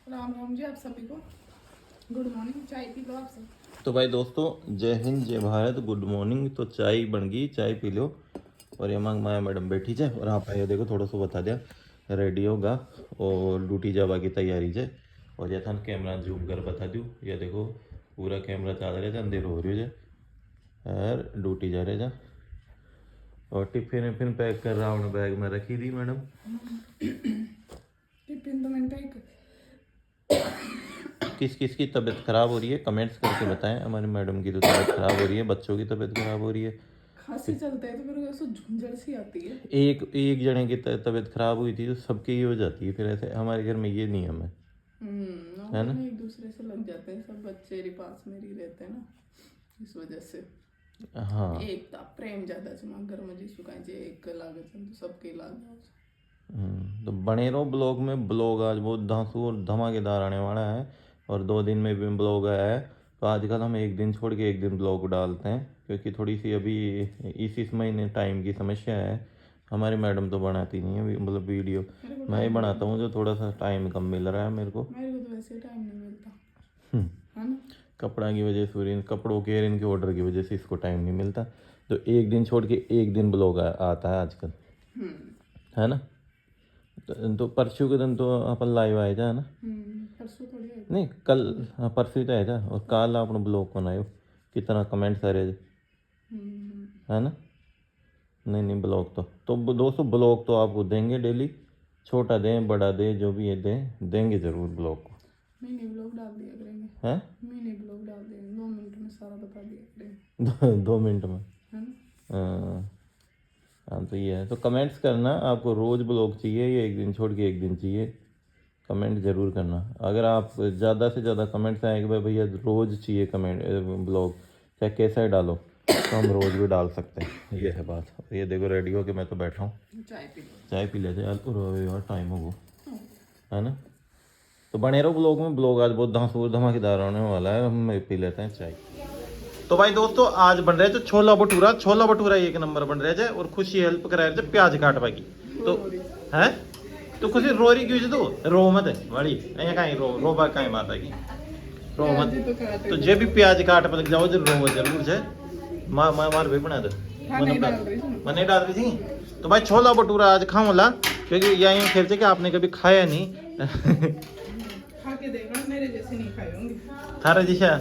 राम राम जी आप सभी को। Good morning. चाय पी लो आप सब। तो भाई दोस्तों, जय हिंद जय भारत, गुड मॉर्निंग। तो चाय बन गई, चाय पी लो। और ये मांग माया मैडम बैठी है और आप आए देखो थोड़ा सा बता दिया रेडी होगा और ड्यूटी जावा की तैयारी है। और ये थान कैमरा जूम कर बता दूँ, ये देखो पूरा कैमरा चल रहा है, अंधेर हो रही है और ड्यूटी जा रहे जा। और टिफिन विफिन पैक कर रहा हूँ, बैग में रखी थी मैडम। टिफिन तो मैंने पैक। किस किस की तबीयत खराब हो रही है कमेंट्स करके बताएं। हमारी मैडम की तो तबीयत खराब हो रही है, बच्चों की तबीयत खराब हो रही है। खांसी चलता है तो मेरे को ऐसे झुंझड़ सी आती है। एक एक जने की तबीयत खराब हुई थी तो सबकी ये हो जाती है, फिर ऐसे हमारे घर में ये नियम है है ना। एक दूसरे से लग जाते हैं, सब बच्चे पास में ही रहते हैं ना, इस वजह से। हाँ एकता प्रेम ज्यादा છે घर में जीसु कांई जे एक लागे છે तो सबके लाग तो बने रहो ब्लॉग में। ब्लॉग आज बहुत धांसू और धमाकेदार आने वाला है और 2 दिन में भी ब्लॉग आया है। तो आजकल हम एक दिन छोड़ के एक दिन ब्लॉग डालते हैं क्योंकि थोड़ी सी अभी इस महीने टाइम की समस्या है। हमारी मैडम तो बनाती नहीं है मतलब वीडियो, मैं ही बनाता हूँ जो थोड़ा सा टाइम कम मिल रहा है मेरे को। मेरे को तो वैसे टाइम नहीं मिलता है ना। कपड़ा की वजह से, कपड़ों के इनके ऑर्डर की वजह से इसको टाइम नहीं मिलता। तो एक दिन छोड़ के एक दिन ब्लॉग आता है आजकल, है ना। तो परसों के दिन तो अपन लाइव आए जा, है ना। परसों थोड़ी आएगी। नहीं कल, हाँ परसों तो आए जा। और कल आपने ब्लॉग बनायो, कितना कमेंट्स आ रहे है ना। नहीं नहीं ब्लॉग तो दोस्तों ब्लॉग तो आपको देंगे डेली, छोटा दें बड़ा दें जो भी है देंगे जरूर ब्लॉग को। मिनी ब्लॉग डाल दिया करेंगे। हैं मिनी ब्लॉग डाल देंगे, 2 मिनट में सारा बता दिया करेंगे। 2 मिनट में, है ना। हाँ तो ये है। तो कमेंट्स करना, आपको रोज़ ब्लॉग चाहिए या एक दिन छोड़ के एक दिन चाहिए, कमेंट ज़रूर करना। अगर आप ज़्यादा से ज़्यादा कमेंट्स आएंगे भाई भैया रोज़ चाहिए कमेंट ब्लॉग, चाहे कैसा ही डालो तो हम रोज़ भी डाल सकते हैं। ये है बात। ये देखो रेडी हो के मैं तो बैठा हूँ, चाय पी लेते यार टाइम हो गया, है ना। तो बने रहो ब्लॉग में। ब्लॉग आज बहुत धमाकेदार होने वाला है, हम पी लेते हैं चाय। तो भाई दोस्तों आज बन रहे थे छोला भटूरा एक नंबर बन रहे थे और खुशी हेल्प करा रहे थे प्याज काटवा की। तो है तो खुशी रोरी क्यों तो रो मत बड़ी कहीं रोबा कहीं माता की रो मत। तो जे भी प्याज काट पर लग जाओ जो रो जरूर है। मार भी बना दो मैं नहीं डाल रही थी। तो भाई छोला भटूरा आज खाऊंला क्योंकि यही खेल कि आपने कभी खाया नहीं। खा के देखना, मेरे जैसे नहीं खाए होंगे थारा दिशा।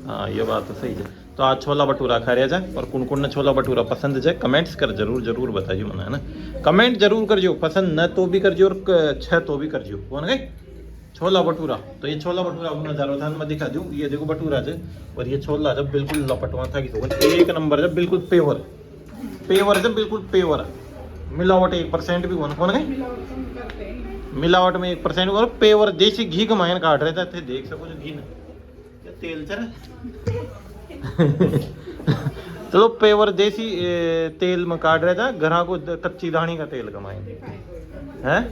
हाँ ये बात तो सही है। तो आज छोला भटूरा खा रहे जाए और कुन ने छोला भटूरा पसंद जाए कमेंट्स कर जरूर बताइए मना, है ना। कमेंट जरूर करजो, पसंद न तो भी करजो और छह तो भी करजो। कौन गए छोला भटूरा। तो ये छोला भटूरा नजारा था मैं दिखा दूँ। ये देखो भटूरा है और ये छोला जब बिल्कुल लपटवा था कि एक नंबर जब बिल्कुल पेवर जब बिल्कुल पेवर, मिलावट 1% भी कौन गए, मिलावट में 1% और पेवर देसी घी कमायन काट रहे थे। देख सको जो घी न तेल चल चलो पेवर देसी तेल में काट रहा था, घरा को कच्ची दानी का तेल कमाए हैं।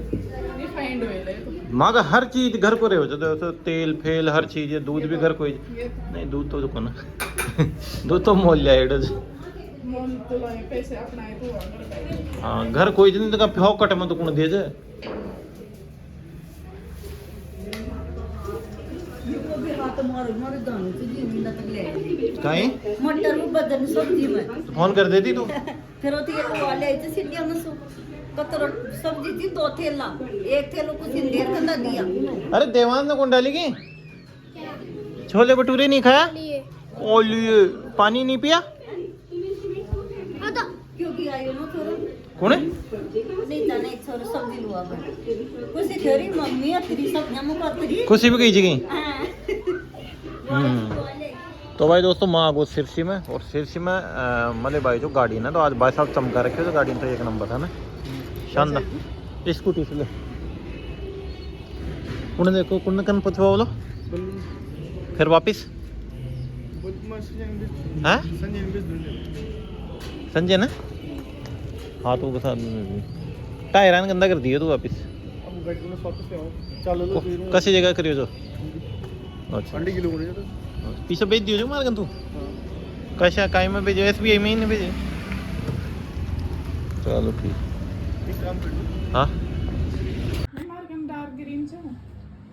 मगर हर चीज घर को रहे हो, तेल फेल हर चीज, दूध भी घर को नहीं, दूध तो कौन दूध तो मोल लिया। हाँ घर कोई दिन तो फोकट में तो कौन दे जाए। मटर बदन सब्जी में फोन कर देती तू फिर वाले आई सीटियां में कतरो सब्जी थी 2 थैला, 1 थैलो कुछ देर कंदा दिया। अरे देवान ने कौन डालेगी छोले भटूरे नहीं खाया और लिए पानी नहीं पिया क्योंकि आई ना थोड़ा कौन है नहीं जाने एक छोरे सब्जी लुआ बन कुछ तेरी मम्मी तेरी सब्जियां मुका तेरी खुशी भी गई जी। तो भाई दोस्तों माँ को सिरसी में और सिरसी में मले भाई जो गाड़ी ना, तो आज भाई साहब चमका रखे तो गाड़ी तो 1 नंबर है ना, शानदार स्कूटी से ले कुण देखो कुण कन पथवा बोलो फिर वापिस है संजय ना हाथों के साथ टायरान गंदा कर दिया तू वापिस कसी जगह करियो जो अच्छा पीछे भेज दियो जो मार तू कशा काय में भेजो SBI में ही नहीं भेजे। चलो ठीक हाँ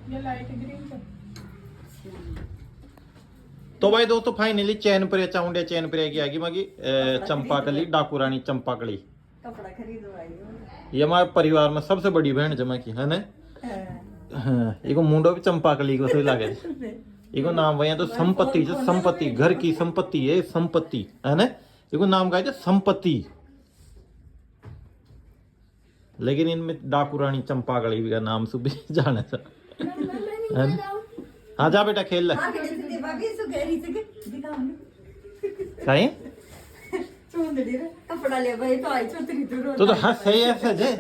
ये लाइट ग्रीन से तो भाई दोस्तों फाइनली चैनपुरे चाउंडे चैनपुरे की आगी मगी चंपाकली डाकू रानी चंपाकली कपड़ा खरीदवाई ये हमारे परिवार में सबसे बड़ी बहन जमा की है ना। हाँ, इको मुंडो भी चंपाकली को सही लगे। इको नाम भैया तो संपत्ति जो संपत्ति घर की संपत्ति है संपत्ति है ना। इको नाम का है संपत्ति, लेकिन इनमें डाकू रानी चंपाकली का नाम सुबह जाने था। हाँ जा बेटा खेल ले। कहीं कपड़ा ले भाई तो आई छोटी तो हंस है ऐसे जे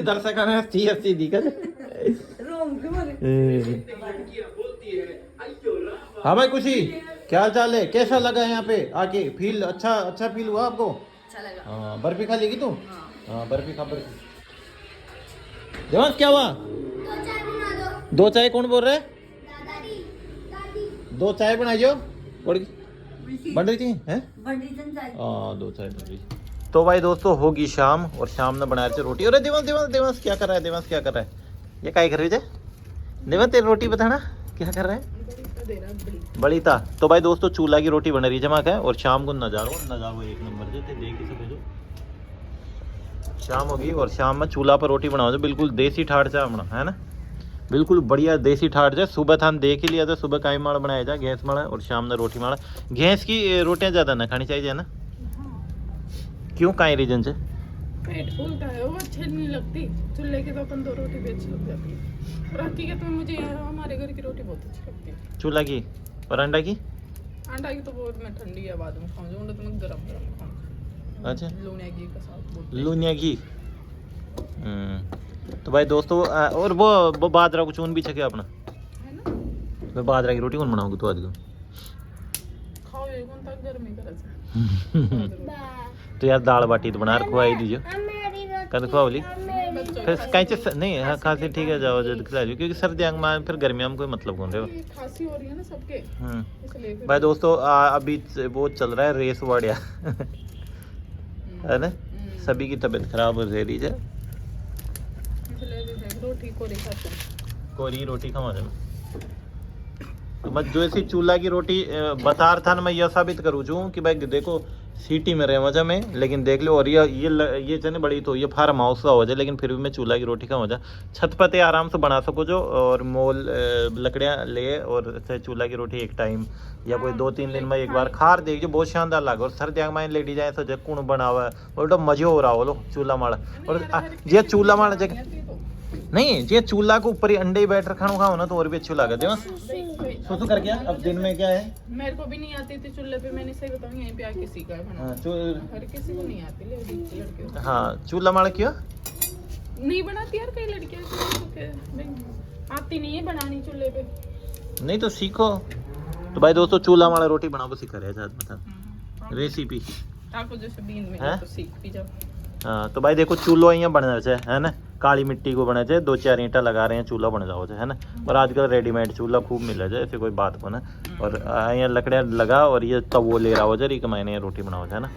दर्शक ने हंसी हंसी दी कर। रोम के मारे। हाँ भाई खुशी क्या हाल चाल है, कैसा लगा यहाँ पे आके? फील अच्छा फील हुआ आपको? अच्छा लगा। हाँ बर्फी खा लेगी तू? हाँ बर्फी खा बर्फी। देवांश क्या हुआ? दो चाय कौन बोल रहे? दो चाय बनाइयो बन रही थी हैं? हाँ दो चाय बन रही। तो भाई दोस्तों होगी शाम और शाम ने बनाया थे रोटी। अरे देवांश क्या कर रहा है? देवांश क्या कर रहा है? ये काय कर रही है देवांश? तेरी रोटी बताना क्या कर रहा है? बड़ी था। तो भाई दोस्तों चूल्हा की रोटी बन रही है जमा का, और शाम को नजारो एक नंबर देते देख ही सके जो। शाम होगी और शाम में चूल्हा पर रोटी बनाओ जो बिल्कुल देसी ठाट से बना है ना, बिल्कुल बढ़िया देसी ठाट से। सुबह थान देख ही लिया था, सुबह काई माड़ बनाया जा गैस माड़ा, और शाम ने रोटी माड़ा। गैस की रोटियां ज्यादा ना खानी चाहिए ना, क्यों काई रीजन से? पेट फूलता है, वो अच्छी नहीं लगती। चूल्हे की तो अपन दो रोटी भी अच्छी लग जाती है। और हकीकत में मुझे हमारे घर की रोटी बहुत अच्छी लगती है। चूल्हा की और अंडा की? अंडा की तो बहुत मैं ठंडी है बाद में खाऊंगा, अंडा तो मैं गरम खाऊंगा। अच्छा लूनिया घी के साथ लूनिया घी। तो भाई दोस्तों और वो बाजरा को चून भी छके अपना है ना। मैं बाजरा की रोटी कौन बनाऊंगी तो आज को खाओ ये कौन तक गर्मी करे से। तो यार दाल बाटी तो बना रखवाई दीजिए कद खवाली फिर कहीं से नहीं। हाँ खांसी ठीक है जाओ जल्द खिला दीजिए, क्योंकि सर्दी में फिर गर्मियों में कोई मतलब कौन रहे। खांसी हो रही है ना सबके इसलिए। भाई दोस्तों अभी वो चल रहा है रेस वाड़िया है ना, सभी की तबीयत खराब हो रही है। कोरी रोटी खावा जाए तो मैं जो ऐसी चूल्हा की रोटी बता रहा था ना, मैं यह साबित करूँ चूँ कि भाई देखो सिटी में रहे मजा में, लेकिन देख लो। और ये चने बड़ी तो ये फार्म हाउस का हो जाए, लेकिन फिर भी मैं चूल्हा की रोटी का हो जाए छत पते आराम से बना सको जो, और मोल लकड़ियाँ ले और चूल्हा की रोटी एक टाइम या कोई 2-3 दिन में एक बार खार देख जो बहुत शानदार लगे। और सर्दियाँ में लेडी जाए तो कुण बना हुआ है और मजे हो रहा हो लो चूल्हा माड़ा। और ये चूल्हा माड़ा जगह नहीं जी चूल्हा के ऊपर ही अंडे ही बैठ खाना खाओ ना तो और भी अच्छी लगे थे। सोचो कर क्या अब दिन में क्या है, मेरे को भी नहीं आती थी चूल्हे पे, मैंने सही बताऊं यहीं पे आके सीखा है बनाना। हर किसी को नहीं आती लड़कियों। हाँ चूल्हा माड़ा क्यों नहीं बनाती यार, कई लड़कियां आती नहीं है बनानी चूल्हे पे। नहीं तो सीखो। तो भाई दोस्तों चूल्हा माड़ा रोटी बनाओ सीखा रहे मतलब रेसिपी आपको जैसे बीन में तो सीख भी जाओ। हाँ तो भाई देखो चूल्हो यहाँ बनना चाहिए है ना, काली मिट्टी को बना चाहिए, 2-4 ईंटा लगा रहे हैं चूल्हा बन जाओ है ना। और आजकल रेडीमेड चूल्हा खूब मिला जाए, ऐसे कोई बात को ना। और यहाँ लकड़ियाँ लगा और ये तवो ले रहा हो जाए कि मैंने रोटी बनाओ है ना।